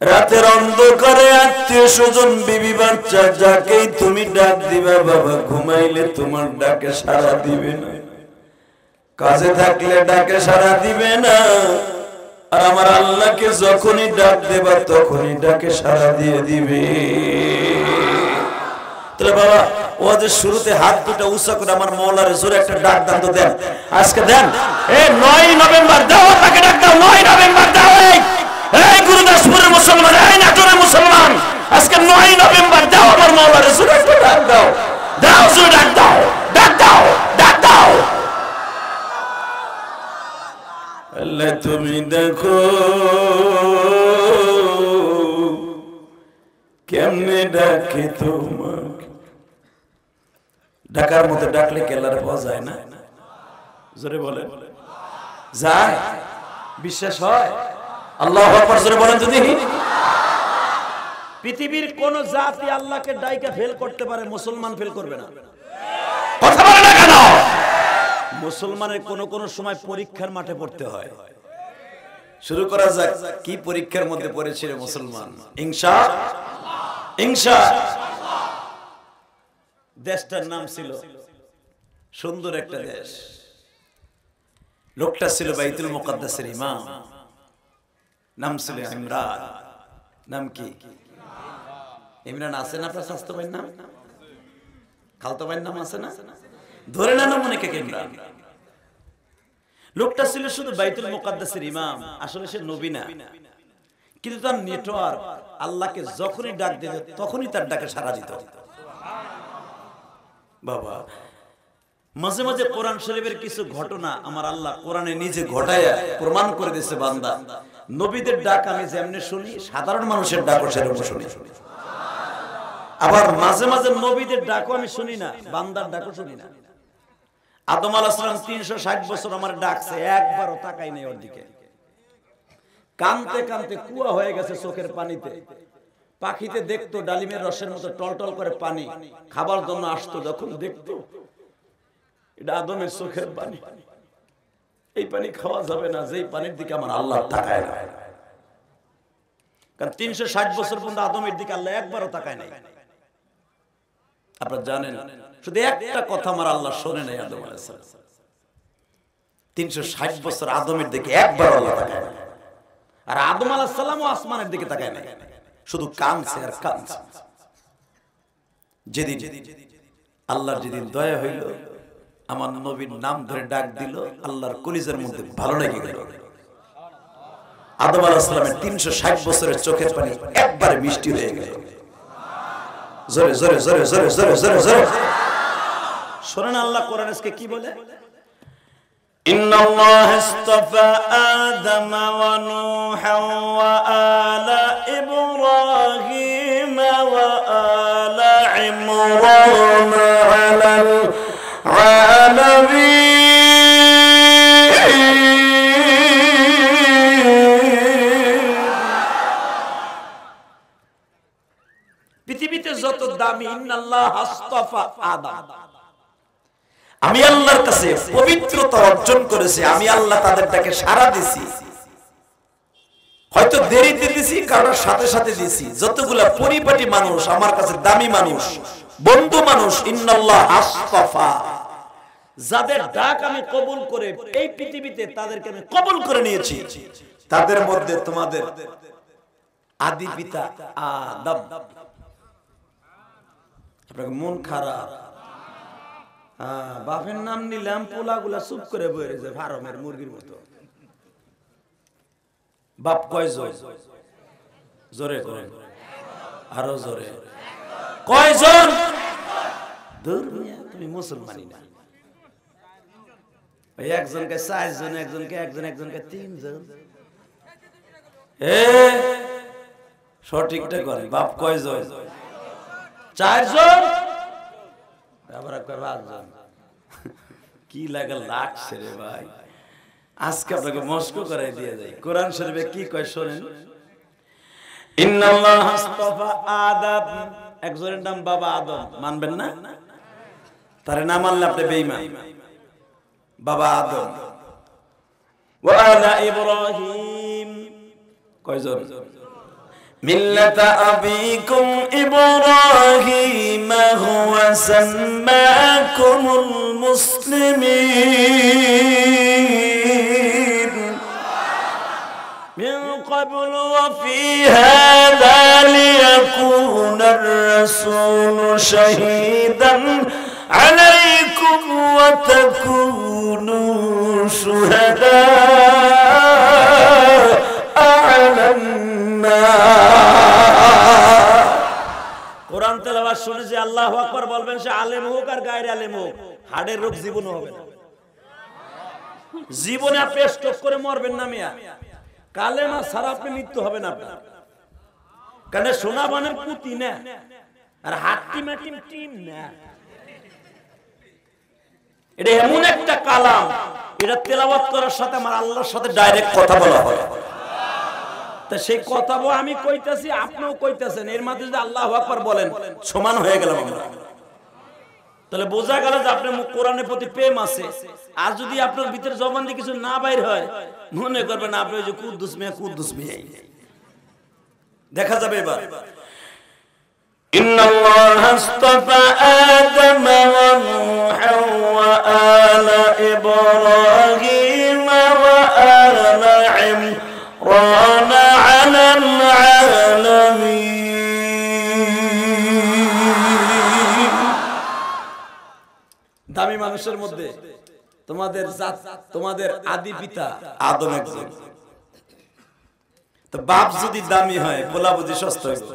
রাতের অন্ধকারে আত্মীয় স্বজন বিবি বাচ্চা যাকেই তুমি ডাক দিবা বাবা, ঘুমাইলে তোমার ডাকে সাড়া দিবে না, কাজে থাকলে ডাকে সাড়া দিবে না। আর আমার আল্লাহকে যখনই ডাক দেবা তখনই ডাকে সাড়া দিয়ে দিবে। তাহলে বাবা ওদের শুরুতে হাত দুটো উঁচা করে আমার মওলার জোরে একটা ডাক দান তো দেন, আজকে দেন। এই 9 নভেম্বর দাও, তাকে ডাক দাও, 9 নভেম্বর দাও। এই গুরুদাসপুরের মুসলমান, এই নাটোরের মুসলমান, আজকে 9 নভেম্বর দাও আমার মওলার জোরে একটা ডাক দাও, দাও জোরে ডাক দাও, ডাক দাও, ডাক দাও। আল্লাহ তুমি দেখো কেমনে ডাকে তোমাকে, ডাকার মতো ডাকলে কেল্লার পাওয়া যায় না? জোরে বলেন, যায়? বিশ্বাস হয়? আল্লাহু আকবার জোরে বলেন। যদি পৃথিবীর কোন জাতি আল্লাহকে ডাইকা ফেল করতে পারে, মুসলমান ফেল করবে না। কথা বলে না কেন? মুসলমানের কোন কোন সময় পরীক্ষার মাঠে পড়তে হয়। শুরু করা যাক, কি পরীক্ষার মধ্যে পড়েছিল মুসলমান? ইনশাআল্লাহ। দেশটার নাম ছিল, সুন্দর একটা দেশ, লোকটা ছিল বাইতুল মুকাদ্দাসের ইমাম, নাম ছিল ইমরান। নাম কি? ইমরান আছে না আপনার স্বাস্থ্য ভাইয়ের নাম? খালতো ভাইয়ের নাম আছে না? ধরে না নাম অনেকে ইমরান। লোকটা ছিল শুধু বাইতুল মুকাদ্দাসের ইমাম, আসলে সে নবী না, কিন্তু তার নেটওয়ার্ক আল্লাহকে যখনই ডাক দিত তখনই তার ডাকে সাড়া দিত। বাবা মাঝে মাঝে কোরআন শরীফের কিছু ঘটনা আমার আল্লাহ কোরআনে নিজে ঘটায়া প্রমাণ করে দিয়েছে, বান্দা নবীদের ডাক আমি যেমনি শুনি, সাধারণ মানুষের ডাকও সেরকম শুনি। আবার মাঝে মাঝে নবীদের ডাকও আমি শুনি না, বান্দার ডাকও শুনি না। আদম আলাইহিস সালাম 360 বছর আমার ডাকছে, একবারও তাকাই নাই ওর দিকে। কানতে কানতে কুয়া হয়ে গেছে চোখের পানিতে। পাখিতে দেখতো ডালিমের রসের মতো টলটল করে পানি, খাবার জন্য আসতো, যখন দেখতো এটা আদমের চোখের পানি, এই পানি খাওয়া যাবে না, যেই পানির দিকে আমার আল্লাহ তাকায় না। কারণ 360 বছর পর্যন্ত আদমের দিকে আল্লাহ একবারও তাকায় নাই। আপনারা জানেন, শুধু একটা কথা আমার আল্লাহ শোনে নাই আদম আলাইহিস সালাম। 360 বছর আদমের দিকে একবার আল্লাহ তাকায় না। আর আদম আলাইহিস সালামও আসমানের দিকে তাকায় না, শুধু কাঁদছে আর কাঁদছে। যেদিন আল্লাহর যেদিন দয়া হইল, আমার নবীর নাম ধরে ডাক দিল, আল্লাহর কলিজার মধ্যে ভালো লেগে গেল। আদম আলাইহিস সালামের 360 বছরের চোখের পানি একবারে মিষ্টি হয়ে গেল। জোরে জোরে জোরে জোরে জোরে জোরে জোরে শোনেন আল্লাহ কোরআনে আজকে কি বলে? ইন্নাল্লাহ ইসতাফা আদম ওয়া নূহা ওয়া আলা ইব্রাহিম ওয়া আলা ইমরান আলাল আলামিন। পৃথিবীতে যত দামি, ইন্নাল্লাহ ইসতাফা আদম, আমি আল্লাহর কাছে পবিত্রতা অর্জন করেছি, আমি আল্লাহ তাদেরটাকে সাড়া দিছি। হয়তো দেরিতে দিছি, কারোর সাথে সাথে দিছি। যতগুলা পরিপাটি মানুষ আমার কাছে দামি মানুষ, বন্ধু মানুষ, ইন্নাল্লাহ ইসতাফা, যাদের ডাক আমি কবুল করে এই পৃথিবীতে তাদেরকে আমি কবুল করে নিয়েছি। তাদের মধ্যে তোমাদের আদি পিতা আদম। আপনার মন খারাপ? বাপের নাম নিলাম, পোলাগুলা চুপ করে বয়ে রয়েছে ফার্মের মুরগির মতো। বাপ কয়জন? জোরে করে, আরো জোরে, কয়জন? তুমি মুসলমানি না। একজনকে 4 জন, একজনকে 1 জন, একজনকে 3 জন। সঠিকটা করে, বাপ কয়জন? চারজন, আবার একবার পাঁচজন। কি লাগে লাগছে রে ভাই, আজকে আপনাকে মস্ক করাই দিয়ে যাই। কোরআন শরীফে কি কয় শোনেন, ইন্নাল্লাহ আস্তাফা আদম, একজনের নাম বাবা আদম, মানবেন না? তার নাম মানলে আপনি বেঈমান। বাবা আদম, ওয়া আলা ইব্রাহিম, কয়জন? মিল্লাতা আবিকুম ইব্রাহিম হুয়া সাম্মাকুমুল মুসলিমিন মিন ক্বাবল ওয়া ফি হাযা লিয়াকুনার রাসূলু শাহীদান আলাইকুম ওয়া তাকুনু শুহাদা আলান নাস। কোরআন তেলাওয়াত শুনে যে আল্লাহু আকবার বলবেন, সে আলেম হোক আর গায়রে আলেম হোক, হাড়ের রোগ জীবনে হবে না। জীবনে আপনি স্ট্রোক করে মরবেন না মিয়া, কালেমা ছাড়া আপনি মৃত্যু হবে না আপনার। কারণ সোনা বানের পুঁতি না, আর হাট্টি মাটিম টিম না। এটা এমন একটা কালাম, এটা তেলাওয়াত করার সাথে আমার আল্লাহর সাথে ডাইরেক্ট কথা বলা হয়। তা সেই কথা আমি কইতাছি, আপনিও কইতাছেন, এর মাঝে যদি আল্লাহু আকবার বলেন সমান হয়ে গেলাম আমরা। তাহলে বোঝা গেল যে আপনার কোরআনের প্রতি প্রেম আছে। আর যদি আপনার ভিতরে জবান দিয়ে কিছু না বাইর হয়, মনে করবেন আপনি ওই যে কুদ্দুস মিয়া কুদ্দুস মিয়া। দেখা যাবে এবার, ইন্নাল্লাহ আস্তাফা আদম ওয়া নূহা ওয়া আলা ইব্রাহিম ওয়া আলা ইমরান আলাল আলামিন। দামি মানুষের মধ্যে তোমাদের জাত, তোমাদের আদি পিতা আদম একজন। তো বাপ যদি দামি হয়, পোলা বুঝি সস্তা হবে।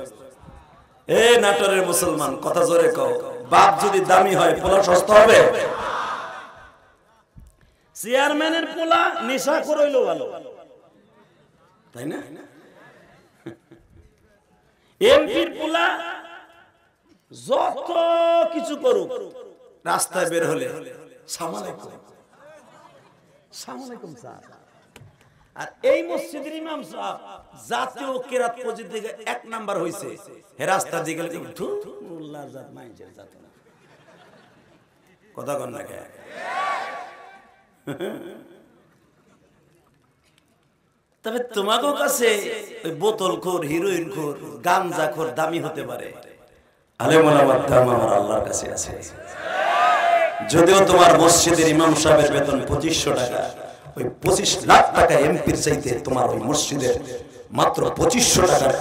এ নাটোরের মুসলমান, কথা জোরে কও, বাপ যদি দামি হয় পোলা সস্তা হবে? চেয়ারম্যানের পোলা নেশা করইলো ভালো, তাই না? এমপির পোলা যত কিছু করুক, রাস্তায় বের হলে সালাম আলাইকুম, সালাম আলাইকুম স্যার। আর এই মসজিদের ইমাম সাহেব জাতীয় কেরাত পজিট থেকে 1 নাম্বার হইছে, হে রাস্তা দিয়ে গেলে ধুল্লার জাত মাইনছেন জাত না, কথা কন না কে? তবে তোমাকে কাছে ওই বোতলখোর, হিরোইনখোর, গাঞ্জাখোর দামি হতে পারে, আলেমুল আমার দাম আমার আল্লাহর কাছে আছে। যদিও তোমার মসজিদের ইমাম সাহেবের বেতন 2500 টাকা, ওই 25 লাখ টাকা এমপির চাইতে তোমার ওই মসজিদের মাত্র 2500 টাকার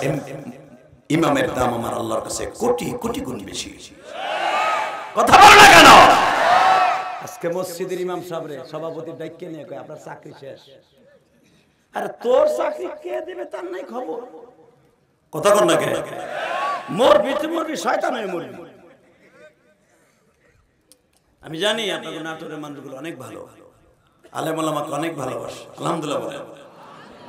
ইমামের দাম আমার আল্লাহর কাছে কোটি কোটি গুণ বেশি। কথা বল না কেন? আজকে মসজিদের ইমাম সাহেবরে সভাপতি ডাইকে নিয়ে কয় আপনার চাকরি শেষ। আরে তোর চাকরি কে দিবে তার নাই খবর, কথা কন না কেন? মরবি তো মরবি, শয়তান হয়ে মরবি। আমি জানি আপনাদের নাটোরের মানুষগুলো অনেক ভালো, আলেম ওলামাকে অনেক ভালোবাসে, আলহামদুলিল্লাহ বলেন।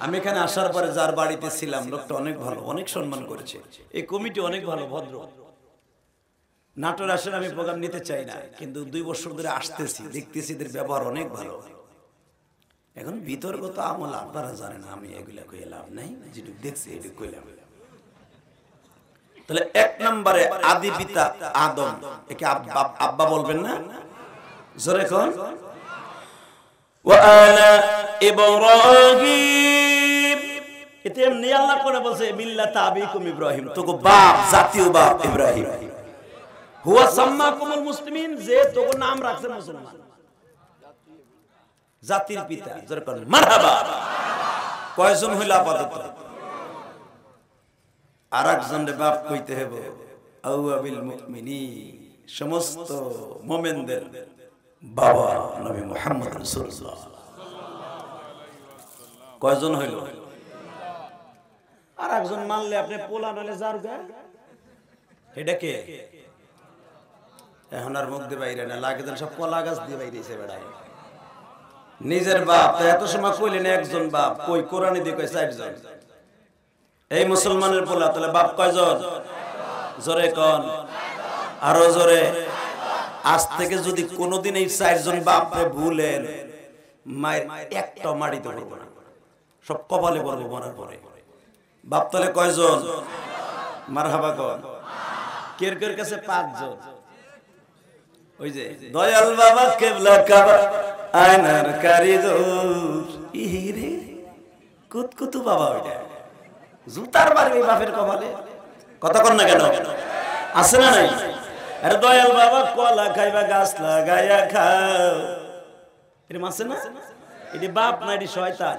আমি এখানে আসার পরে যার বাড়িতে ছিলাম, লোকটা অনেক ভালো, অনেক সম্মান করেছে। এই কমিটি অনেক ভালো, ভদ্র। নাটোর আসলে আমি প্রোগ্রাম নিতে চাই না, কিন্তু 2 বছর ধরে আসতেছি, দেখতেছি এদের ব্যবহার অনেক ভালো। এখন বিতর্কত আমল আপনারা জানেন, আমি এগুলা কই লাভ নাই, যেটুকু দেখছি এটুকু কইলাম। তাহলে 1 নম্বরে আদি পিতা আদম, একে আব্বা বলবেন না? জোরে কোন? ওয়া আলা ইব্রাহিম, এতে এমনি আল্লাহ করে বলছে মিল্লাতা আবিকুম ইব্রাহিম, তোগো বাপ, জাতীয় বাপ ইব্রাহিম। হুয়া সাম্মাকুমুল মুসলিমিন, যে তোগো নাম রাখছে মুসলমান, জাতির পিতা। জোরে কোন মারহাবা। কয়জন হইল আপাতত? আর একজনের বাপ কইতে হবে, আউয়াবিল মুমিনিন, সমস্ত মুমিনদের বাবা নবী মুহাম্মদ রাসূলুল্লাহ। কয়জন হইল? আর একজন মানলে আপনি পোলা নালে জারগা, এটা কে? এখন আর মুখ দিয়ে বাইরে না, লাগে সব কলা গাছ দিয়ে বাইরেছে বেড়ায়। নিজের বাপ তো এত সময় কইলেন একজন বাপ, কই কোরআনে দিয়ে কয় 4 জন। এই মুসলমানের পোলা, তাহলে বাপ কয়জন? জোরে কোন? আরো জোরে। আজ থেকে যদি কোনোদিন এই 4 জন বাপরে ভুলেন, মায়ের একটা মাটিতে পড়বো না, সব কপালে পড়বো মরার পরে। বাপ তলে কয়জন? মারহাবা কোন? কের কের কাছে 5 জন। ওই যে দয়াল বাবা কেবলা কাবা আয়নার কারিগর, ইরে কুতকুতু বাবা, ওইটা জুতার বাড়ি বাপের কপালে। কথা কর না কেন? আছে না নাই? আরে দয়াল বাবা কলা খাইবা গাছ লাগাইয়া খাও, এরকম আছে না? এটি বাপ না, এটি শয়তান।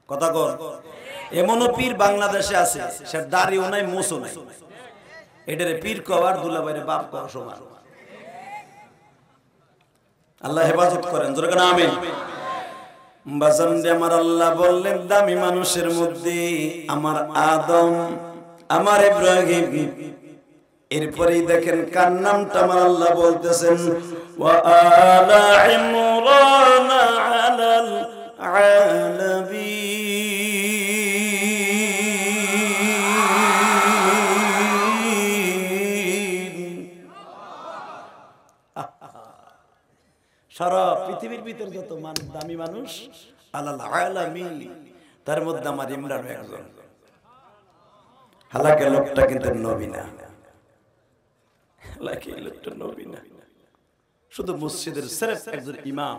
কথা কর। এমনও পীর বাংলাদেশে আছে, সে দাড়িও নাই মোছও নাই, এটারে পীর কওয়ার দুলাভাইরে বাপ কওয়া সমান। আল্লাহ হেফাজত করেন, জোরে কেন আমিন। বাজান দিয়ে আমার আল্লাহ বললেন দামি মানুষের মধ্যে আমার আদম, আমার ইব্রাহিম, এরপরেই দেখেন কার নামটা আমার আল্লাহ বলতেছেন, ওয়া আলা ইমরান আলাল আলামিন। সারা পৃথিবীর ভিতর যত দামি মানুষ আলাল আলামিন, তার মধ্যে আমার ইমরান একজন। হালাকে লোকটা কিন্তু নবী না, হালাকে লোকটা নবী না, শুধু মসজিদের সিরফ একজন ইমাম,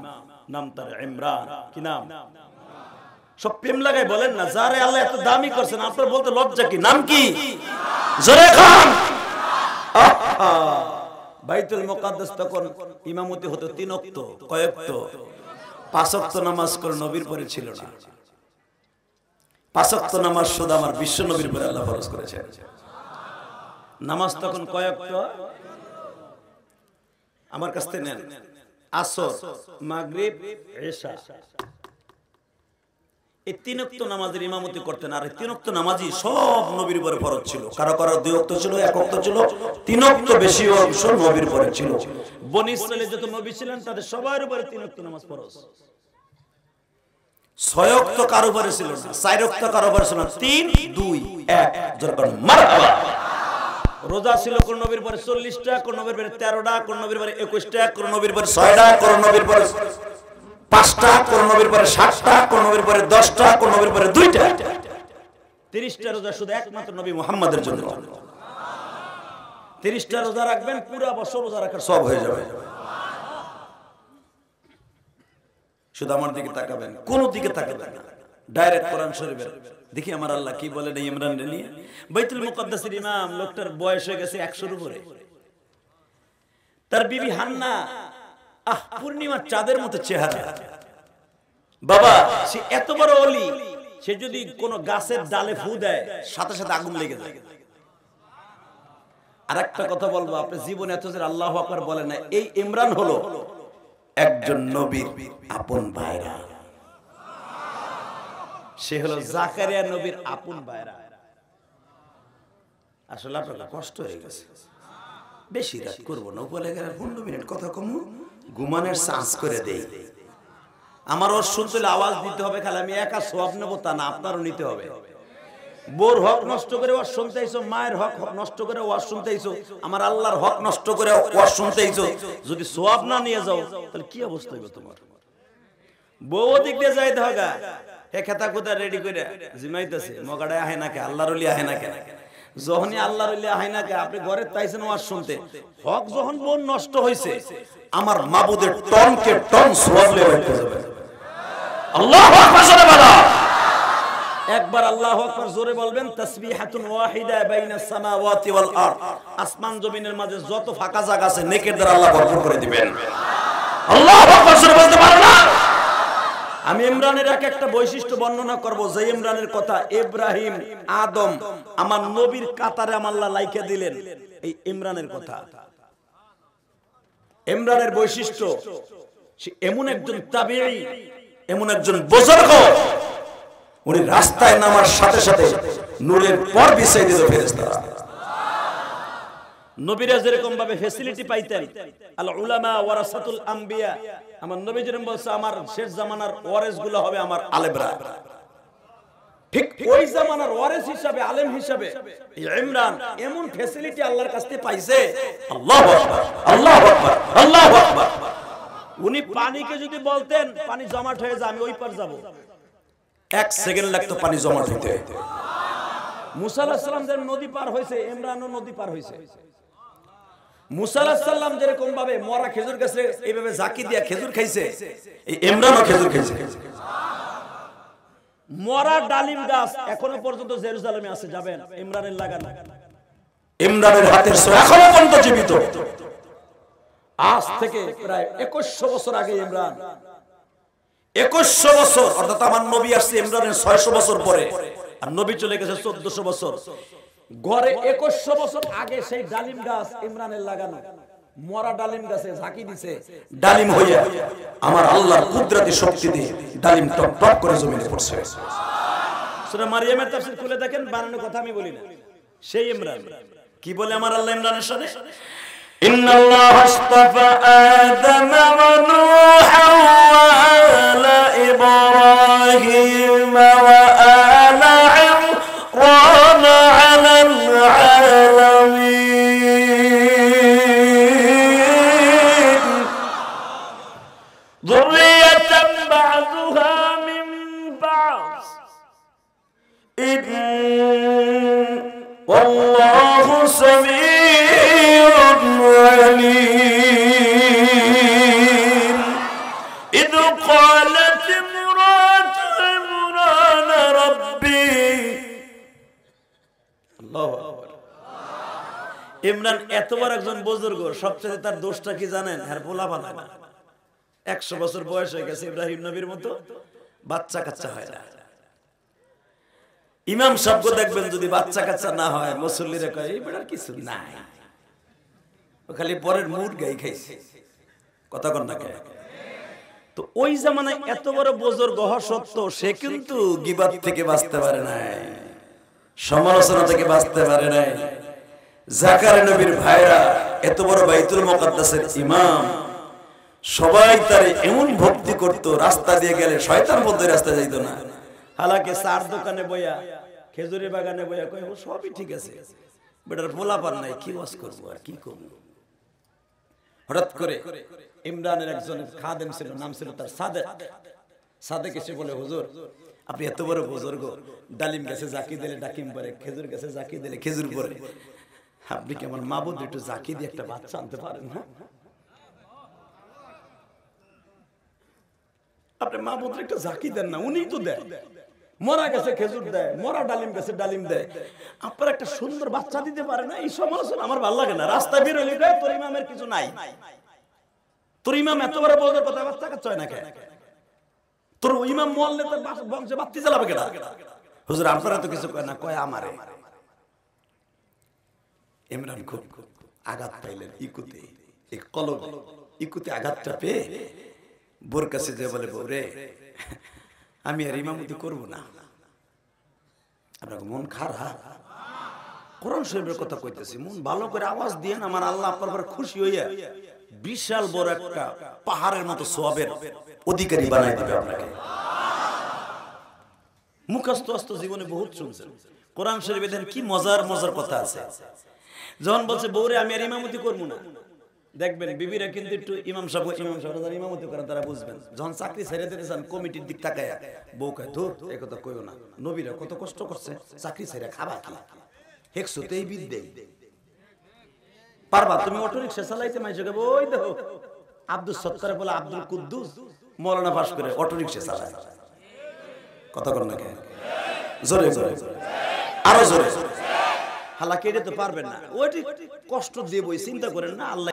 নাম তার ইমরান। কি নাম? সব প্রেম লাগাই বলেন না, যারে আল্লাহ এত দামি করছেন আপনার বলতে লজ্জা কি? নাম কি? জোরে খান। বাইতুল মুকাদ্দাস তখন ইমামতি হতো 3 ওয়াক্ত। কয় ওয়াক্ত? 5 ওয়াক্ত নামাজ করে নবীর পরে ছিল না। 5 ওয়াক্ত নামাজ শুধু আমার বিশ্ব নবীর পরে আল্লাহ ফরজ করেছেন। নামাজ তখন কয় ওয়াক্ত? আমার কাছ থেকে নেন, আসর, মাগরিব, ইশা, এই 3 ওয়াক্ত নামাজের ইমামতি করতেন। আর এই 3 ওয়াক্ত নামাজই সব নবীর উপরে ফরজ ছিল। কারো কারো 2 ওয়াক্ত ছিল, 1 ওয়াক্ত ছিল, 3 ওয়াক্ত বেশি অংশ নবীর উপরে ছিল। বনি ইসরাইলের যত নবী ছিলেন তাদের সবার উপরে 3 ওয়াক্ত নামাজ ফরজ। 6 ওয়াক্ত কারো উপরে ছিল না, 4 ওয়াক্ত কারো উপরে ছিল না, 3 2 1 জোরকার মারহাবা। রোজা ছিল কোন নবীর পরে 40টা, কোন নবীর পরে 13টা, কোন নবীর পরে 21টা, কোন নবীর পরে 6টা, কোন নবীর পরে 5টা, কোন নবীর পরে 7টা, কোন নবীর পরে 10টা, কোন নবীর পরে 2টা। 30টা রোজা শুধু একমাত্র নবী মুহাম্মাদের জন্য। 30টা রোজা রাখবেন, পুরো বছর রোজা রাখার সব হয়ে যাবে। শুধু আমার দিকে তাকাবেন, কোন দিকে তাকাবেন না, ডাইরেক্ট কোরআন শরীফের দেখি আমার আল্লাহ কি বলেন এই ইমরানের নিয়ে। বাইতুল মুকাদ্দাসের ইমাম লোকটার বয়স হয়ে গেছে 100-এর উপরে। তার বিবি হান্না, পূর্ণিমার চাঁদের মতো চেহারা। বাবা সে এত বড় ওলি, সে যদি কোন গাছের ডালে ফু দেয় সাথে সাথে আগুন লেগে যায়। আর একটা কথা বলবো, আপনি জীবনে এত যে আল্লাহু আকবার বলেন না, এই ইমরান হলো একজন নবীর আপন ভাইরা। সে হলো জাকারিয়া নবীর আপন ভাইরা। আসলে আপনার কষ্ট হয়ে গেছে, বেশি রাত করবো না, উপরে 15 মিনিট কথা কম, ঘুমানোর চান্স করে দেই। আমার ওর শুনতে আওয়াজ দিতে হবে, খালি আমি একা সওয়াব নেব তা না, আপনারও নিতে হবে। বোর হক নষ্ট করে ওয়াজ শুনতে আইছো, মায়ের হক নষ্ট করে ওয়াজ শুনতে আইছো, আমার আল্লাহর হক নষ্ট করে ওয়াজ শুনতে আইছো, যদি সওয়াব না নিয়ে যাও তাহলে কি অবস্থা হবে তোমার? বউ দিক দিয়ে যাইতে হবে, হে খেতা খুদা রেডি করে জিমাইতেছে, মগাড়ায় আহে না কে, আল্লাহর ওলি আহে না কে, যখনই আল্লাহর ওলি আহে না কে, আপনি ঘরে তাইছেন ওয়াজ শুনতে, হক যখন বোন নষ্ট হইছে, আমার মাবুদের টনকে টন সওয়াব লেবাইতে যাবে। আল্লাহু আকবার জোরে বলো, একবার আল্লাহু আকবার জোরে বলবেন। তাসবিহাতুন ওয়াহিদা বাইনাস সামাওয়াতি ওয়াল আরদ, আসমান জমিনের মাঝে যত ফাঁকা জায়গা আছে নেকের দ্বারা আল্লাহ ভরপুর করে দিবেন। আল্লাহু আকবার জোরে বলতে পারো না? আমি ইমরানের একটা বৈশিষ্ট্য বর্ণনা করব, যে ইমরানের কথা ইব্রাহিম, আদম, আমার নবীর কাতারে আমার আল্লাহ লাইকা দিলেন। এই ইমরানের কথা, ইমরানের বৈশিষ্ট্য, সে এমন একজন তাবিঈ, এমন একজন বুজুর্গ, উনি রাস্তায় নামার সাথে সাথে নূরের পর বিছাই দিল ফেরেশতারা। নবীরা যেরকম ভাবে ফ্যাসিলিটি পাইতেন, আল উলামা ওয়ারাসাতুল আম্বিয়া, আমার নবী যেরকম বলছে আমার শেষ জামানার ওয়ারিস গুলো হবে আমার আলেমরা। ঠিক ওই জামানার ওয়ারিস হিসাবে, আলেম হিসাবে ইমরান এমন ফ্যাসিলিটি আল্লাহর কাছ থেকে পাইছে, আল্লাহু আকবার, আল্লাহু আকবার, আল্লাহু আকবার। উনি পানিকে যদি বলতেন পানি জমাট হয়ে যায়, আমি ওই পার যাব, 1 সেকেন্ড লাগতো পানি জমাট হইতে। মুসা আলাইহিস সালাম যে নদী পার হয়েছে, ইমরানও নদী পার হয়েছে। মুসা আলাইহিস সালাম যেরকম ভাবে মরা খেজুর গাছে এইভাবে জাকি দিয়া খেজুর খাইছে, এই ইমরানও খেজুর খাইছে। মরা ডালিম গাছ এখনো পর্যন্ত জেরুজালেমে আছে, যাবেন, ইমরানের লাগানো, ইমরানের হাতের ছোঁয়া এখনো পর্যন্ত জীবিত। আজ থেকে প্রায় 2100 বছর আগে ইমরান, 2100 বছর, অর্থাৎ আমার নবী আসছে ইমরানের 600 বছর পরে, আর নবী চলে গেছে 1400 বছর। গড়ে 2100 বছর আগে সেই ডালিম গাছ ইমরানের লাগানো, মরা ডালিম গাছে ঝাঁকি দিছে, ডালিম হইয়া আমার আল্লাহর কুদরতি শক্তি দিয়ে ডালিম টপ টপ করে জমিনে পড়ছে। সূরা মারিয়ামের তাফসীর খুলে দেখেন, বানানো কথা আমি বলি না, সেই ইমরান কি বলে আমার আল্লাহ ইমরানের সাথে, ইন্নাল্লাহা আস্তাফা আদম ওয়া নূহা ওয়া আলা ইব্রাহিম ওয়া আলা ইমরান আলাল আলামিন যুররিয়াতান বা'দুহা মিন বা'দ ওয়াল্লাহু সামিউন আলীম إذ قالت امرأة عمران ربي الله أكبر। ইমরান এত বড় একজন বুজুর্গ, সবচেয়ে তার দোষটা কি জানেন? আর পোলা বানায় না, 100 বছর বয়স হয়ে গেছে, ইব্রাহিম নবীর মতো বাচ্চা কাচ্চা হয় না। ইমাম সাহেব দেখবেন যদি বাচ্চা কাচ্চা না হয়, মুসল্লিরা কয় এই বেটার কিছু নাই, ও খালি পরের মুড গাই খাইছে, কথা কন না কে। তো ওই জামানায় এত বড় বুজুর্গ হওয়া সত্ত্বেও সে কিন্তু গীবাত থেকে বাঁচতে পারে নাই, সমালোচনা থেকে বাঁচতে পারে নাই। জাকারিয়া নবীর ভাইরা এত বড় বাইতুল মুকাদ্দাসের ইমাম, সবাই তারে এমন ভক্তি করত, রাস্তা দিয়ে গেলে শয়তান বলতে রাস্তা যাইত না। হালাকে চার দোকানে বইয়া, খেজুরের বাগানে বইয়া কয় সবই ঠিক আছে, বেটার পোলা পার নাই, কি ওয়াজ করবো আর কি করবো। হঠাৎ করে ইমরানের একজন খাদেম ছিল, নাম ছিল তার সাদেক। সাদেক এসে বলে, হুজুর আপনি এত বড় বুজুর্গ, ডালিম গাছে জাকি দিলে ডাকিম পরে, খেজুর গাছে জাকি দিলে খেজুর পরে, আপনি কি আমার মাবুদ একটু জাকি দিয়ে একটা বাচ্চা আনতে পারেন না? আপনি মাবুদ একটু জাকি দেন না, উনি তো দেয়, মরা গাছে খেজুর দেয়, মরা ডালিম গাছে ডালিম দেয়, আপনার একটা সুন্দর বাচ্চা দিতে পারে না? এই সমালোচনা আমার ভালো লাগে না। রাস্তায় বের হইলে তোর ইমামের কিছু নাই, তোর ইমাম এত বড় বড় কথা বাচ্চা কাচ্চা হয় না কে? তোর ইমাম মোয়াল্লে তোর বংশে বাতি জ্বালাবে কেডা? হুজুর আপনারা তো কিছু কয় না, কয় আমারে। ইমরান খুব আঘাত পাইলেন ইকুতে, এই কলব ইকুতে আঘাতটা পেয়ে বোর কাছে যে বলে, বউরে আমি আর ইমামতি করব না, আপনার মন খারাপ, কোরআন শরীফের কথা কইতেছি, মন ভালো করে আওয়াজ দিয়ে আমার আল্লাহ আপনার উপর খুশি হইয়া বিশাল বড় একটা পাহাড়ের মতো সওয়াবের অধিকারী বানাই দিবে আপনাকে। মুখস্থ অস্ত জীবনে বহুত শুনছেন, কোরআন শরীফে দেন কি মজার মজার কথা আছে। যখন বলছে বউরে আমি আর ইমামতি করব না, দেখবেন বিবিরা কিন্তু একটু ইমাম সাহেব যারা ইমামতি করেন তারা বুঝবেন, যখন চাকরি ছেড়ে দিতে চান কমিটির দিক তাকায় বউ কয় ধুর এই কথা কইও না, নবীরা কত কষ্ট করছে, চাকরি ছেড়ে খাবা কি, হেকসোতেই বিদ্যে পারবা তুমি অটো রিকশা চালাইতে? মাইশকে ওই দেখো আব্দুল সত্তার বলে আব্দুল কুদ্দুস মৌলানা পাস করে অটো রিকশা চালায়, কথা কর না কে? জোরে জোরে আরো জোরে। হালাকি এটা তো পারবেন না, ওইটি কষ্ট দেবই, চিন্তা করেন না, আল্লাহ